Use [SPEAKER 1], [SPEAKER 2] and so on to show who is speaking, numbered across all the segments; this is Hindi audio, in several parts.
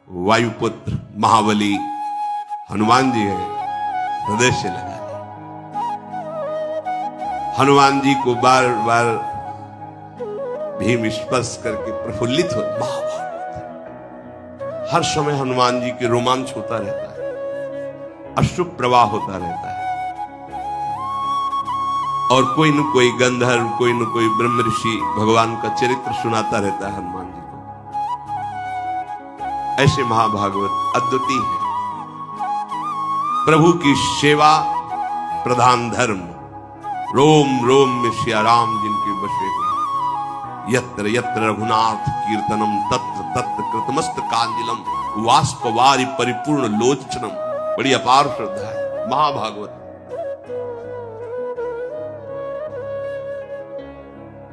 [SPEAKER 1] वायुपुत्र महाबली हनुमान जी है, हृदय से लगा लिया। हनुमान जी को बार बार भीम स्पर्श करके प्रफुल्लित हो, महाभारत हर समय हनुमान जी के रोमांच होता रहता है, अश्रु प्रवाह होता रहता है। और कोई न कोई गंधर्व, कोई न कोई ब्रह्म ऋषि भगवान का चरित्र सुनाता रहता है हनुमान जी को। ऐसे महाभागवत अद्वितीय है। प्रभु की सेवा प्रधान धर्म, रोम रोम में सिया राम जिनके बसे हुए। यत्र यत्र रघुनाथ कीर्तनम तत्र तत्र कृतमस्त कांजलम वाष्पवारि परिपूर्ण लोचनम। बड़ी अपार श्रद्धा है महाभागवत।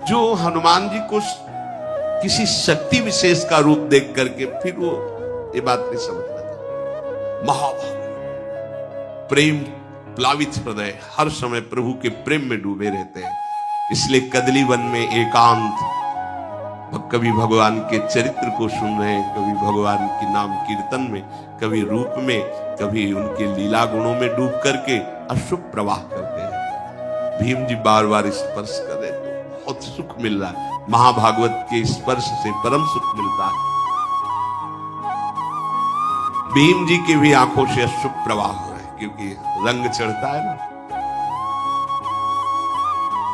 [SPEAKER 1] जो हनुमान जी को किसी शक्ति विशेष का रूप देख करके फिर वो ये बात नहीं समझ पाता। महाभागवत प्रेम प्लावित हृदय हर समय प्रभु के प्रेम में डूबे रहते हैं। इसलिए कदली वन में एकांत, कभी भगवान के चरित्र को सुन रहे हैं, कभी भगवान के नाम कीर्तन में, कभी रूप में, कभी उनके लीला गुणों में डूब करके अशुभ प्रवाह करते हैं। भीम जी बार बार स्पर्श कर रहे तो बहुत सुख मिल रहा है। महाभागवत के स्पर्श से परम सुख मिलता है। भीम जी की भी आंखों से अशुभ प्रवाह हो रहा है, क्योंकि रंग चढ़ता है ना।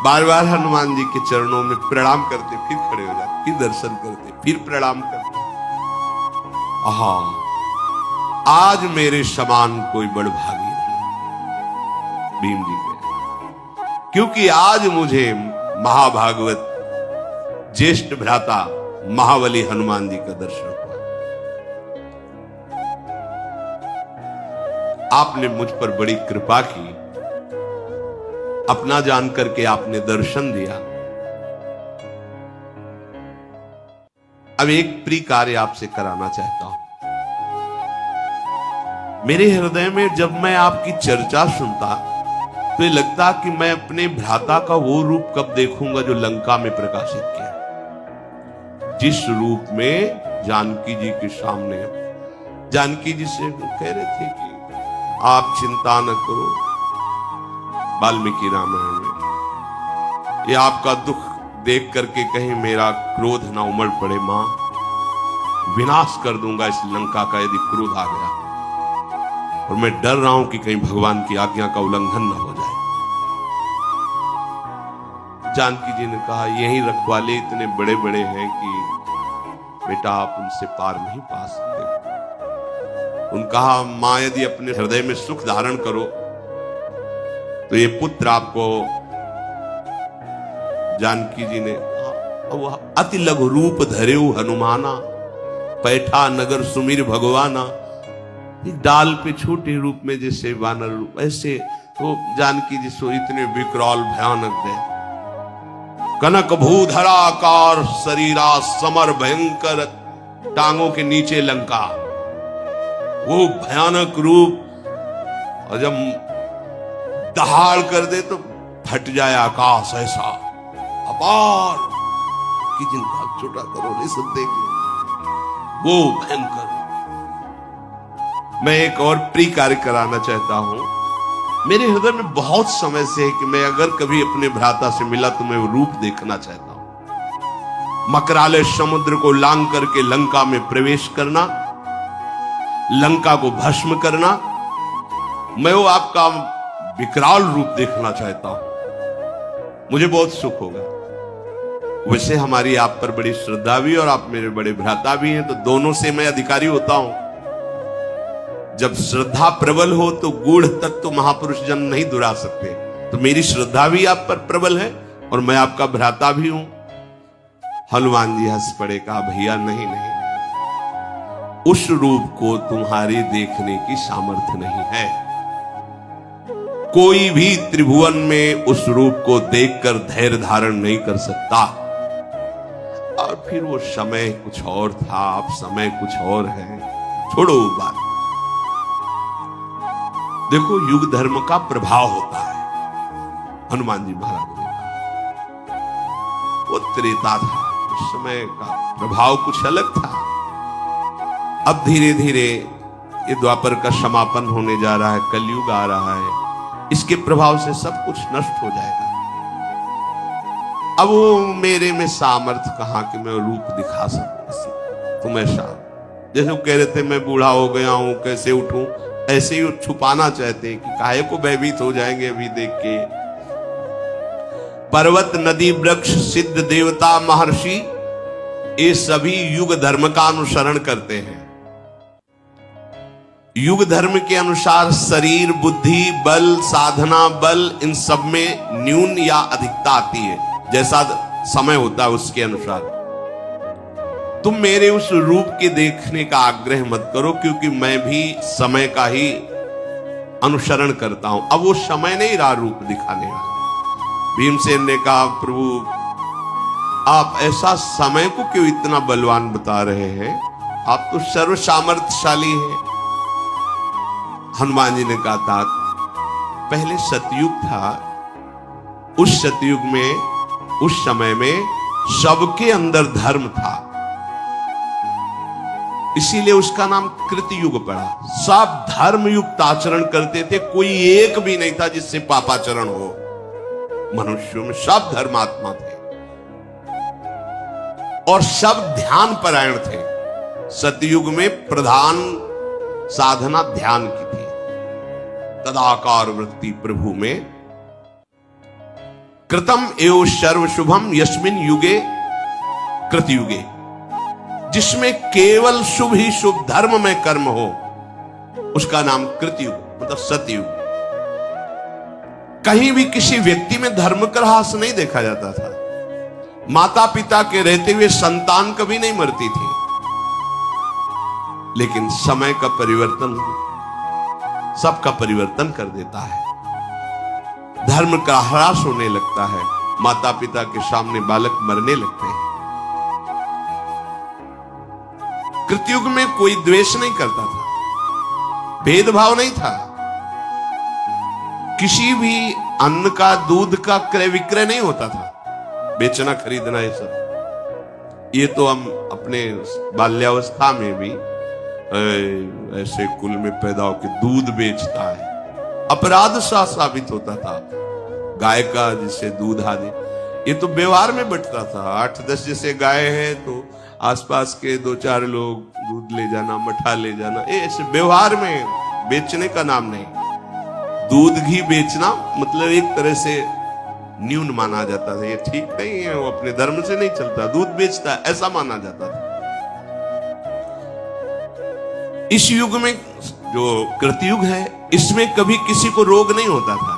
[SPEAKER 1] बार बार हनुमान जी के चरणों में प्रणाम करते, फिर खड़े हो जाते, फिर दर्शन करते, फिर प्रणाम करते। आहा, आज मेरे समान कोई बड़भागी नहीं भीम जी के, क्योंकि आज मुझे महाभागवत ज्येष्ठ भ्राता महाबली हनुमान जी का दर्शन हुआ। आपने मुझ पर बड़ी कृपा की, अपना जान करके आपने दर्शन दिया। अब एक प्रिय कार्य आपसे कराना चाहता हूं। मेरे हृदय में जब मैं आपकी चर्चा सुनता तो ये लगता कि मैं अपने भ्राता का वो रूप कब देखूंगा जो लंका में प्रकाशित किया, जिस रूप में जानकी जी के सामने। जानकी जी से कह रहे थे कि आप चिंता न करो, वाल्मीकि रामायण में, ये आपका दुख देख करके कहीं मेरा क्रोध ना उमड़ पड़े। मां, विनाश कर दूंगा इस लंका का यदि क्रोध आ गया, और मैं डर रहा हूं कि कहीं भगवान की आज्ञा का उल्लंघन न हो जाए। जानकी जी ने कहा, यही रखवाले इतने बड़े बड़े हैं कि बेटा आप उनसे पार नहीं पा सकते। उन्होंने कहा, मां यदि अपने हृदय में सुख धारण करो तो ये पुत्र आपको। जानकी जी ने अति लघु रूप धरेऊ हनुमाना, पैठा नगर सुमिर भगवाना। डाल पे छोटे रूप में जैसे वानर रूप, ऐसे तो जानकी जी सो इतने विकराल भयानक दे। कनक भूधराकार शरीरा समर भयंकर, टांगों के नीचे लंका, वो भयानक रूप। और जब दहाड़ कर दे तो फट जाए आकाश, ऐसा अपार कि जिनका छोटा करो नहीं सब देख ले, वो भयंकर। मैं एक और प्रिय कार्य कराना चाहता हूं। मेरे हृदय में बहुत समय से है कि मैं अगर कभी अपने भ्राता से मिला तो मैं वो रूप देखना चाहता हूं। मकराले समुद्र को लांग करके लंका में प्रवेश करना, लंका को भस्म करना, मैं वो आपका विकराल रूप देखना चाहता हूं। मुझे बहुत सुख होगा। वैसे हमारी आप पर बड़ी श्रद्धा भी, और आप मेरे बड़े भ्राता भी हैं, तो दोनों से मैं अधिकारी होता हूं। जब श्रद्धा प्रबल हो तो गूढ़ तत्व तो महापुरुष जन नहीं दुरा सकते। तो मेरी श्रद्धा भी आप पर प्रबल है और मैं आपका भ्राता भी हूं। हनुमान जी हंस पड़े, कहा, भैया नहीं नहीं, उस रूप को तुम्हारे देखने की सामर्थ्य नहीं है। कोई भी त्रिभुवन में उस रूप को देखकर धैर्य धारण नहीं कर सकता। और फिर वो समय कुछ और था, अब समय कुछ और है। छोड़ो बात। देखो, युग धर्म का प्रभाव होता है। हनुमान जी महाराज ने कहा, वो त्रेता था, उस समय का प्रभाव कुछ अलग था। अब धीरे धीरे ये द्वापर का समापन होने जा रहा है, कलयुग आ रहा है, इसके प्रभाव से सब कुछ नष्ट हो जाएगा। अब वो मेरे में सामर्थ्य कहां कि मैं रूप दिखा सकूं तुम्हें शाम, जैसे वो कह रहे थे मैं बूढ़ा हो गया हूं कैसे उठूं, ऐसे ही छुपाना चाहते हैं कि काहे को भयभीत हो जाएंगे अभी देख के। पर्वत नदी वृक्ष सिद्ध देवता महर्षि ये सभी युग धर्म का अनुसरण करते हैं। युग धर्म के अनुसार शरीर बुद्धि बल साधना बल इन सब में न्यून या अधिकता आती है, जैसा समय होता है उसके अनुसार। तुम मेरे उस रूप के देखने का आग्रह मत करो, क्योंकि मैं भी समय का ही अनुसरण करता हूं। अब वो समय नहीं रहा रूप दिखाने वाला। भीमसेन ने कहा प्रभु आप ऐसा समय को क्यों इतना बलवान बता रहे हैं, आप तो सर्व सामर्थ्यशाली हैं। हनुमान जी ने कहा था पहले सतयुग था, उस सतयुग में उस समय में सबके अंदर धर्म था, इसीलिए उसका नाम कृतयुग पड़ा। सब धर्म युक्त आचरण करते थे, कोई एक भी नहीं था जिससे पापाचरण हो। मनुष्यों में सब धर्मात्मा थे और सब ध्यान परायण थे। सतयुग में प्रधान साधना ध्यान की थी। तदाकार वृत्ति प्रभु में कृतम एव सर्व शुभम यस्मिन युगे कृतयुगे, जिसमें केवल शुभ ही शुभ धर्म में कर्म हो उसका नाम कृतयुग मतलब सतयुग। कहीं भी किसी व्यक्ति में धर्म का ह्रास नहीं देखा जाता था। माता पिता के रहते हुए संतान कभी नहीं मरती थी, लेकिन समय का परिवर्तन सबका परिवर्तन कर देता है। धर्म का ह्रास होने लगता है, माता पिता के सामने बालक मरने लगते हैं। कृतयुग में कोई द्वेष नहीं करता था, भेदभाव नहीं था, किसी भी अन्न का दूध का क्रय विक्रय नहीं होता था, बेचना खरीदना ये सब। ये तो हम अपने बाल्यावस्था में भी ऐसे कुल में पैदा होकर दूध बेचता है, अपराध सा साबित होता था। गाय का जिससे दूध आदि ये तो व्यवहार में बंटता था। 8-10 जैसे गाय है तो आसपास के 2-4 लोग दूध ले जाना मठा ले जाना, ये ऐसे व्यवहार में, बेचने का नाम नहीं। दूध घी बेचना मतलब एक तरह से न्यून माना जाता था, ये ठीक नहीं है, वो अपने धर्म से नहीं चलता, दूध बेचता है ऐसा माना जाता था। इस युग में जो कृतयुग है इसमें कभी किसी को रोग नहीं होता था,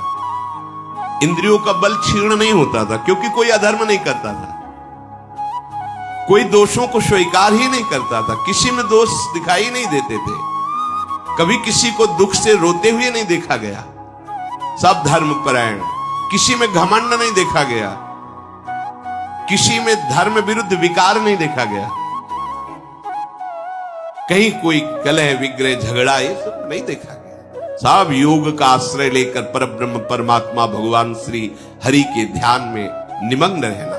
[SPEAKER 1] इंद्रियों का बल क्षीण नहीं होता था, क्योंकि कोई अधर्म नहीं करता था, कोई दोषों को स्वीकार ही नहीं करता था, किसी में दोष दिखाई नहीं देते थे, कभी किसी को दुख से रोते हुए नहीं देखा गया। सब धर्म परायण, किसी में घमंड नहीं देखा गया, किसी में धर्म विरुद्ध विकार नहीं देखा गया, कहीं कोई कलह विग्रह झगड़ा ये सब नहीं देखा गया। सब योग का आश्रय लेकर परब्रह्म परमात्मा भगवान श्री हरि के ध्यान में निमग्न रहना,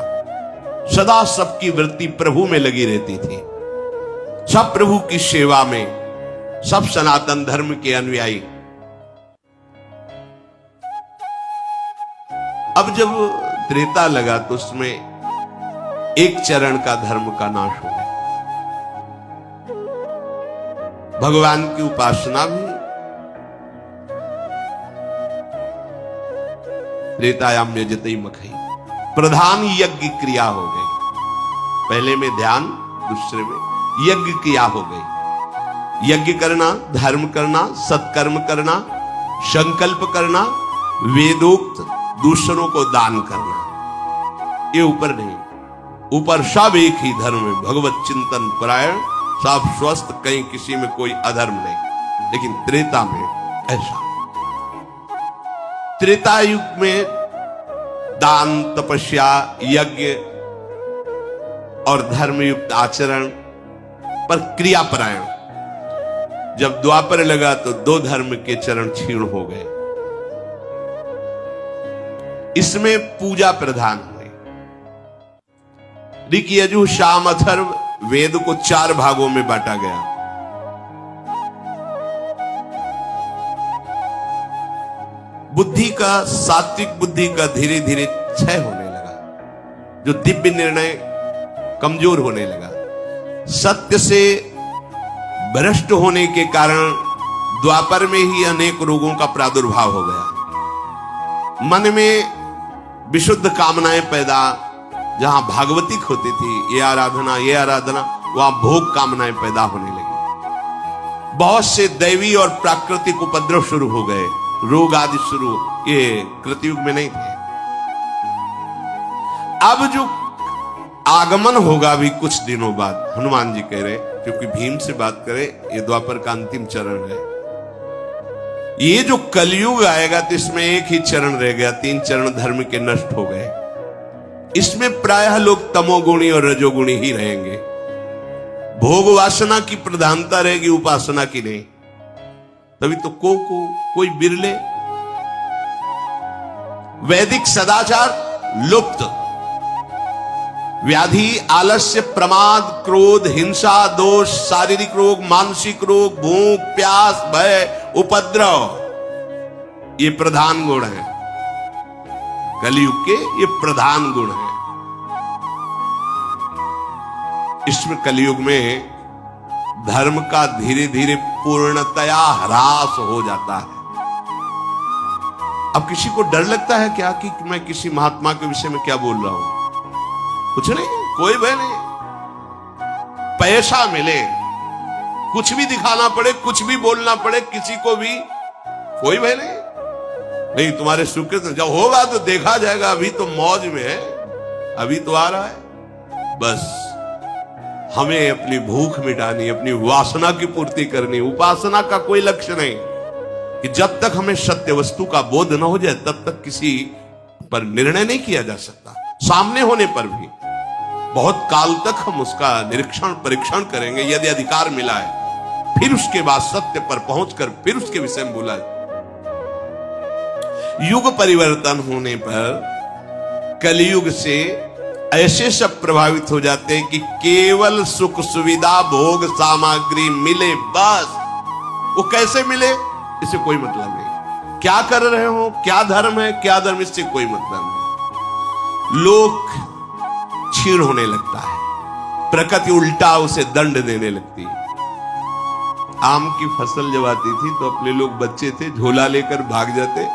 [SPEAKER 1] सदा सबकी वृत्ति प्रभु में लगी रहती थी, सब प्रभु की सेवा में, सब सनातन धर्म के अनुयायी। अब जब त्रेता लगा तो उसमें एक चरण का धर्म का नाश हो गया। भगवान की उपासना भी त्रेतायाम यजते मखई, प्रधान यज्ञ क्रिया हो गई। पहले में ध्यान, दूसरे में यज्ञ क्रिया हो गई। यज्ञ करना, धर्म करना, सत्कर्म करना, संकल्प करना, वेदोक्त दूसरों को दान करना, ये ऊपर नहीं, ऊपर सब एक ही धर्म में भगवत चिंतन परायण, सब स्वस्थ, कहीं किसी में कोई अधर्म नहीं। लेकिन त्रेता में ऐसा, त्रेता युग में दान तपस्या यज्ञ और धर्मयुक्त आचरण पर क्रिया परायण। जब द्वापर लगा तो 2 धर्म के चरण क्षीण हो गए। इसमें पूजा प्रधान हुई। ऋक यजु साम अथर्व वेद को 4 भागों में बांटा गया। बुद्धि का, सात्विक बुद्धि का धीरे धीरे क्षय होने लगा, जो दिव्य निर्णय कमजोर होने लगा। सत्य से भ्रष्ट होने के कारण द्वापर में ही अनेक रोगों का प्रादुर्भाव हो गया। मन में विशुद्ध कामनाएं पैदा, जहां भागवतिक होती थी, ये आराधना, वहां भोग कामनाएं पैदा होने लगी। बहुत से दैवी और प्राकृतिक उपद्रव शुरू हो गए, रोग आदि शुरू, ये कृतयुग में नहीं थे। अब जो आगमन होगा अभी कुछ दिनों बाद, हनुमान जी कह रहे, क्योंकि भीम से बात करें, ये द्वापर का अंतिम चरण है। ये जो कलयुग आएगा तो इसमें एक ही चरण रह गया, 3 चरण धर्म के नष्ट हो गए। इसमें प्रायः लोग तमोगुणी और रजोगुणी ही रहेंगे। भोग वासना की प्रधानता रहेगी, उपासना की नहीं। तभी तो कोई बिरले। वैदिक सदाचार लुप्त। व्याधि, आलस्य, प्रमाद, क्रोध, हिंसा, दोष, शारीरिक रोग, मानसिक रोग, भूख, प्यास, भय, उपद्रव, ये प्रधान गुण है कलयुग के। ये प्रधान गुण है। इसमें कलयुग में धर्म का धीरे धीरे पूर्णतया ह्रास हो जाता है। अब किसी को डर लगता है क्या कि मैं किसी महात्मा के विषय में क्या बोल रहा हूं? कुछ नहीं, कोई भय नहीं। पैसा मिले, कुछ भी दिखाना पड़े, कुछ भी बोलना पड़े किसी को भी, कोई भय नहीं। तुम्हारे सुकृत जब होगा तो देखा जाएगा, अभी तो मौज में है, अभी तो आ रहा है। बस हमें अपनी भूख मिटानी, अपनी वासना की पूर्ति करनी। उपासना का कोई लक्ष्य नहीं कि जब तक हमें सत्य वस्तु का बोध न हो जाए तब तक किसी पर निर्णय नहीं किया जा सकता। सामने होने पर भी बहुत काल तक हम उसका निरीक्षण परीक्षण करेंगे, यदि अधिकार मिला है, फिर उसके बाद सत्य पर पहुंचकर फिर उसके विषय में बोला। युग परिवर्तन होने पर कलयुग से ऐसे सब प्रभावित हो जाते हैं कि केवल सुख सुविधा भोग सामग्री मिले, बस। वो कैसे मिले इससे कोई मतलब नहीं। क्या कर रहे हो, क्या धर्म है, क्या धर्म, इससे कोई मतलब नहीं। लोक क्षीण होने लगता है, प्रकृति उल्टा उसे दंड देने लगती है। आम की फसल जब आती थी तो अपने लोग बच्चे थे, झोला लेकर भाग जाते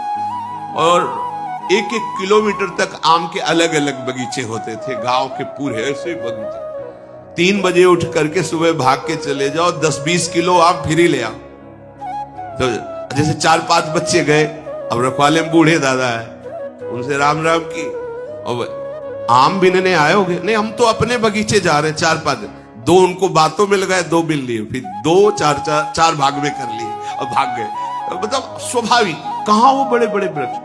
[SPEAKER 1] और 1-1 किलोमीटर तक आम के अलग अलग बगीचे होते थे, गांव के पूरे ऐसे बगीचे। 3 बजे उठ करके सुबह भाग के चले जाओ, 10-20 किलो आम फिर ही ले आओ। तो जैसे 4-5 बच्चे गए, अब रखवाले में बूढ़े दादा है, उनसे राम राम की, और आम बिनने आए होगे? नहीं, हम तो अपने बगीचे जा रहे हैं। 4-5 दो उनको बातों में लगाए, 2 बिन लिए, फिर 2-4 भाग में कर लिए और भाग गए। मतलब स्वाभाविक। कहां वो बड़े बड़े वृक्ष,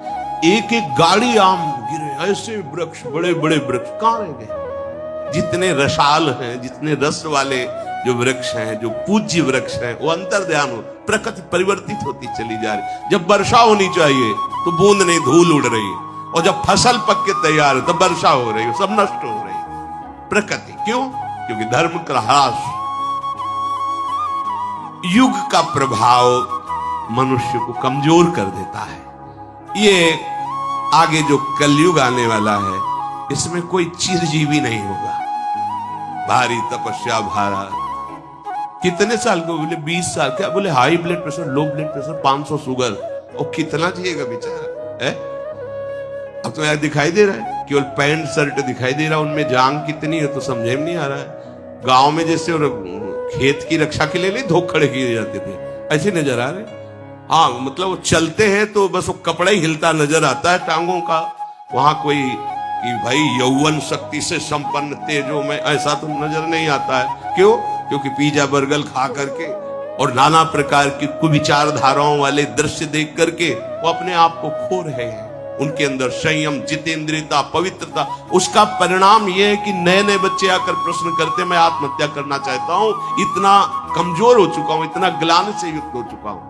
[SPEAKER 1] एक एक गाड़ी आम गिरे, ऐसे वृक्ष, बड़े बड़े वृक्ष कहां रह गए? जितने रसाल हैं, जितने रस वाले जो वृक्ष हैं, जो पूज्य वृक्ष हैं, वो अंतर्ध्यान हो, प्रकृति परिवर्तित होती चली जा रही। जब वर्षा होनी चाहिए तो बूंद नहीं, धूल उड़ रही, और जब फसल पक के तैयार है तब वर्षा हो रही है, सब नष्ट हो रही है प्रकृति। क्यों? क्योंकि धर्म का ह्रास। युग का प्रभाव मनुष्य को कमजोर कर देता है। ये आगे जो कलयुग आने वाला है, इसमें कोई चिरजीवी नहीं होगा। भारी तपस्या भारा। कितने साल को बोले? 20 साल। क्या बोले? High blood pressure, low blood pressure, 500 sugar. और कितना जिएगा बेचारा है? अब तो यार दिखाई दे रहा है, केवल पैंट शर्ट दिखाई दे रहा है, उनमें जान कितनी है तो समझे में नहीं आ रहा है। गांव में जैसे खेत की रक्षा के लिए नहीं धोख खड़े किए जाते थे, ऐसे नजर आ रहे। हाँ, मतलब वो चलते हैं तो बस वो कपड़ा ही हिलता नजर आता है टांगों का। वहां कोई कि भाई यौवन शक्ति से संपन्न तेजो में, ऐसा तो नजर नहीं आता है। क्यों? क्योंकि पिज्जा बर्गर खा करके और नाना प्रकार की कुविचार धाराओं वाले दृश्य देख करके वो अपने आप को खो रहे हैं। उनके अंदर संयम, जितेंद्रियता, पवित्रता, उसका परिणाम यह है कि नए नए बच्चे आकर प्रश्न करते, मैं आत्महत्या करना चाहता हूं, इतना कमजोर हो चुका हूं, इतना ग्लानि से युक्त हो चुका हूं।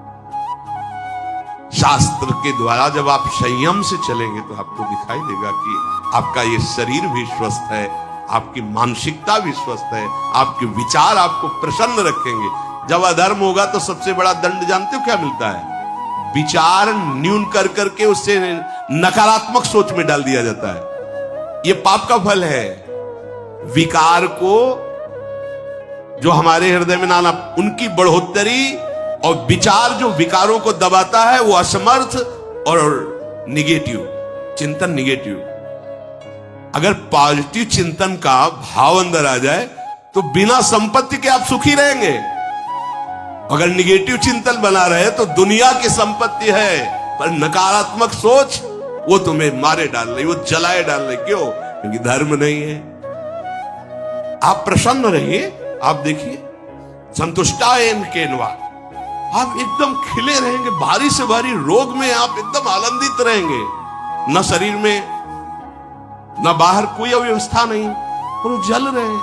[SPEAKER 1] शास्त्र के द्वारा जब आप संयम से चलेंगे तो आपको दिखाई देगा कि आपका ये शरीर भी स्वस्थ है, आपकी मानसिकता भी स्वस्थ है, आपके विचार आपको प्रसन्न रखेंगे। जब अधर्म होगा तो सबसे बड़ा दंड जानते हो क्या मिलता है? विचार न्यून कर करके उससे नकारात्मक सोच में डाल दिया जाता है। यह पाप का फल है। विकार को जो हमारे हृदय में नाना, उनकी बढ़ोतरी, और विचार जो विकारों को दबाता है वो असमर्थ और निगेटिव चिंतन, निगेटिव। अगर पॉजिटिव चिंतन का भाव अंदर आ जाए तो बिना संपत्ति के आप सुखी रहेंगे। अगर निगेटिव चिंतन बना रहे तो दुनिया की संपत्ति है, पर नकारात्मक सोच वो तुम्हें मारे डाल रही, वो जलाए डाल रही। क्यों? क्योंकि धर्म नहीं है। आप प्रसन्न रहिए, आप देखिए, संतुष्टायन केनवा, आप एकदम खिले रहेंगे। भारी से भारी रोग में आप एकदम आनंदित रहेंगे। न शरीर में न बाहर कोई अव्यवस्था नहीं, और जल रहे हैं।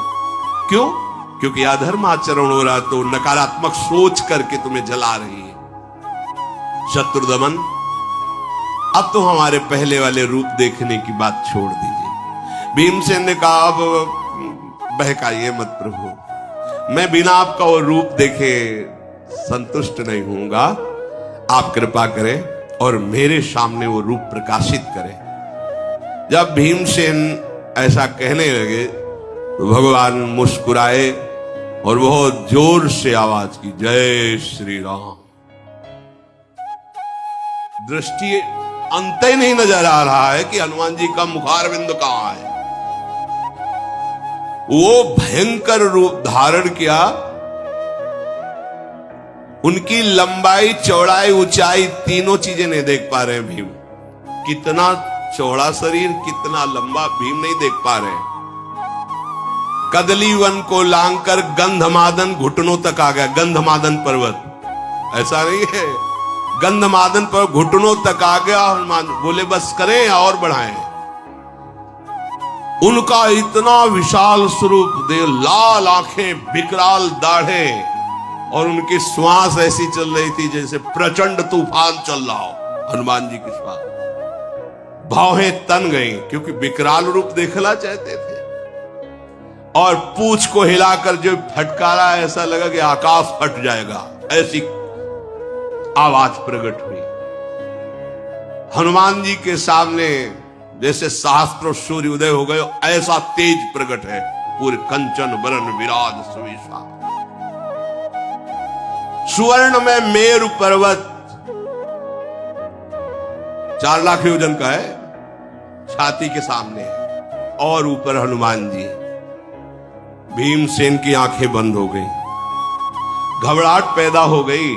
[SPEAKER 1] क्यों? क्योंकि अधर्म आचरण हो रहा, तो नकारात्मक सोच करके तुम्हें जला रही है। शत्रुदमन, अब तो हमारे पहले वाले रूप देखने की बात छोड़ दीजिए। भीमसेन ने कहा, अब बहकाइए मत प्रभु, मैं बिना आपका वो रूप देखे संतुष्ट नहीं होऊंगा। आप कृपा करें और मेरे सामने वो रूप प्रकाशित करें। जब भीमसेन ऐसा कहने लगे तो भगवान मुस्कुराए और बहुत जोर से आवाज की, जय श्री राम। दृष्टि अंत ही नहीं नजर आ रहा है कि हनुमान जी का मुखारविंद कहां है। वो भयंकर रूप धारण किया। उनकी लंबाई, चौड़ाई, ऊंचाई, तीनों चीजें नहीं देख पा रहे भीम। कितना चौड़ा शरीर, कितना लंबा, भीम नहीं देख पा रहे। कदली वन को लांघकर गंधमादन घुटनों तक आ गया। गंधमादन पर्वत, ऐसा नहीं है, गंधमादन पर घुटनों तक आ गया। हनुमान बोले बस करें और बढ़ाएं। उनका इतना विशाल स्वरूप दे, लाल आंखें, विकराल दाढ़े, और उनकी श्वास ऐसी चल रही थी जैसे प्रचंड तूफान चल रहा हो। हनुमान जी की श्वास, भौहें तन गई, क्योंकि विकराल रूप देखना चाहते थे। और पूंछ को हिलाकर जो फटकारा, ऐसा लगा कि आकाश फट जाएगा, ऐसी आवाज प्रकट हुई। हनुमान जी के सामने जैसे सहस्त्र सूर्य उदय हो गए, ऐसा तेज प्रकट है। पूरे कंचन वरण विराज सुविशा, सुवर्ण में मेरु पर्वत 4 लाख योजन का है, छाती के सामने है, और ऊपर हनुमान जी। भीमसेन की आंखें बंद हो गई, घबराहट पैदा हो गई।